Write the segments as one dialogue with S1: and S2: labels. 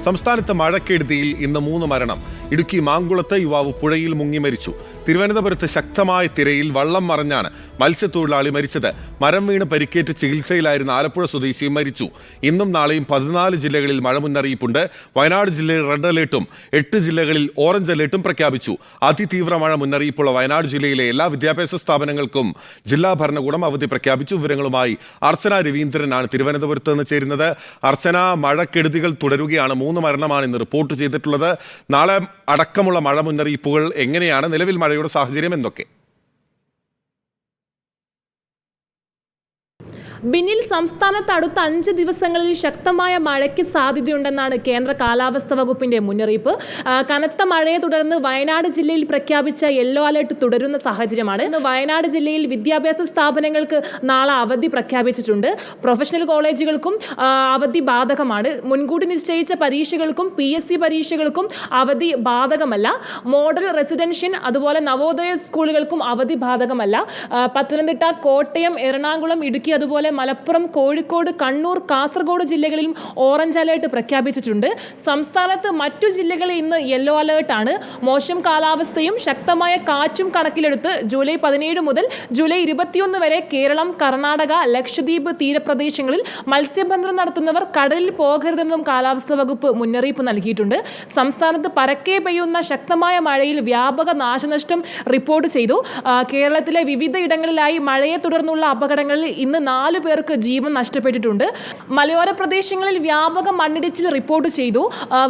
S1: സംസ്ഥാനത്ത് മഴക്കെടുതിയിൽ ഇന്ന് 3 മരണം. ഇടുക്കി മാങ്കുളത്ത് യുവാവ് പുഴയിൽ മുങ്ങി മരിച്ചു. തിരുവനന്തപുരത്ത് ശക്തമായ തിരയിൽ വള്ളം മറിഞ്ഞാണ് മത്സ്യത്തൊഴിലാളി മരിച്ചത്. മരം വീണ് പരിക്കേറ്റ് ചികിത്സയിലായിരുന്ന ആലപ്പുഴ സ്വദേശിയും മരിച്ചു. ഇന്നും നാളെയും 14 ജില്ലകളിൽ മഴ മുന്നറിയിപ്പുണ്ട്. വയനാട് ജില്ലയിൽ റെഡ് അലേർട്ടും 8 ജില്ലകളിൽ ഓറഞ്ച് അലേർട്ടും പ്രഖ്യാപിച്ചു. അതിതീവ്ര മഴ മുന്നറിയിപ്പുള്ള വയനാട് ജില്ലയിലെ എല്ലാ വിദ്യാഭ്യാസ സ്ഥാപനങ്ങൾക്കും ജില്ലാ ഭരണകൂടം അവധി പ്രഖ്യാപിച്ചു. വിവരങ്ങളുമായി അർച്ചന രവീന്ദ്രനാണ് തിരുവനന്തപുരത്ത് നിന്ന് ചേരുന്നത്. അർച്ചന, മഴക്കെടുതികൾ തുടരുകയാണ്. 3 മരണമാണ് ഇന്ന് റിപ്പോർട്ട് ചെയ്തിട്ടുള്ളത്. നാളെ അടക്കമുള്ള മഴ മുന്നറിയിപ്പുകൾ എങ്ങനെയാണ്? നിലവിൽ മഴയുടെ സാഹചര്യം എന്തൊക്കെ?
S2: ബിന്നിൽ സംസ്ഥാനത്ത് അടുത്ത 5 ദിവസങ്ങളിൽ ശക്തമായ മഴയ്ക്ക് സാധ്യതയുണ്ടെന്നാണ് കേന്ദ്ര കാലാവസ്ഥാ വകുപ്പിന്റെ മുന്നറിയിപ്പ്. കനത്ത മഴയെ തുടർന്ന് വയനാട് ജില്ലയിൽ പ്രഖ്യാപിച്ച യെല്ലോ അലർട്ട് തുടരുന്ന സാഹചര്യമാണ്. ഇന്ന് വയനാട് ജില്ലയിൽ വിദ്യാഭ്യാസ സ്ഥാപനങ്ങൾക്ക് നാളെ അവധി പ്രഖ്യാപിച്ചിട്ടുണ്ട്. പ്രൊഫഷണൽ കോളേജുകൾക്കും അവധി ബാധകമാണ്. മുൻകൂട്ടി നിശ്ചയിച്ച പരീക്ഷകൾക്കും PSC പരീക്ഷകൾക്കും അവധി ബാധകമല്ല. മോഡൽ റെസിഡൻഷ്യൽ അതുപോലെ നവോദയ സ്കൂളുകൾക്കും അവധി ബാധകമല്ല. പത്തനംതിട്ട, കോട്ടയം, എറണാകുളം, ഇടുക്കി അതുപോലെ മലപ്പുറം, കോഴിക്കോട്, കണ്ണൂർ, കാസർഗോഡ് ജില്ലകളിലും ഓറഞ്ച് അലേർട്ട് പ്രഖ്യാപിച്ചിട്ടുണ്ട്. സംസ്ഥാനത്ത് മറ്റു ജില്ലകളിൽ ഇന്ന് യെല്ലോ അലേർട്ടാണ്. മോശം കാലാവസ്ഥയും ശക്തമായ കാറ്റും കണക്കിലെടുത്ത് ജൂലൈ 17 മുതൽ ജൂലൈ 21 വരെ കേരളം, കർണാടക, ലക്ഷദ്വീപ് തീരപ്രദേശങ്ങളിൽ മത്സ്യബന്ധനം നടത്തുന്നവർ കടലിൽ പോകരുതെന്നും കാലാവസ്ഥാ വകുപ്പ് മുന്നറിയിപ്പ് നൽകിയിട്ടുണ്ട്. സംസ്ഥാനത്ത് പരക്കെ പെയ്യുന്ന ശക്തമായ മഴയിൽ വ്യാപക നാശനഷ്ടം റിപ്പോർട്ട് ചെയ്തു. കേരളത്തിലെ വിവിധ ഇടങ്ങളിലായി മഴയെ തുടർന്നുള്ള അപകടങ്ങളിൽ ഇന്ന് 4 പേർക്ക് ജീവൻ നഷ്ടപ്പെട്ടിട്ടുണ്ട്. മലയോര പ്രദേശങ്ങളിൽ വ്യാപക മണ്ണിടിച്ചിൽ റിപ്പോർട്ട് ചെയ്തു.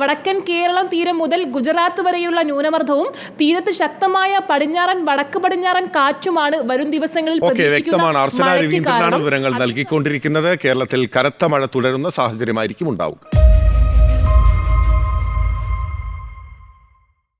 S2: വടക്കൻ കേരളം തീരം മുതൽ ഗുജറാത്ത് വരെയുള്ള
S1: ന്യൂനമർദ്ദവും
S2: തീരത്ത് ശക്തമായ പടിഞ്ഞാറൻ വടക്ക് പടിഞ്ഞാറൻ കാറ്റുമാണ് വരും ദിവസങ്ങളിൽ
S1: വ്യക്തമാണ്. അർച്ചന രവീന്ദ്രനാണ് വിവരങ്ങൾ നൽകിക്കൊണ്ടിരിക്കുന്നത്. കേരളത്തിൽ കനത്ത മഴ തുടരുന്ന സാഹചര്യമായിരിക്കും ഉണ്ടാവുക.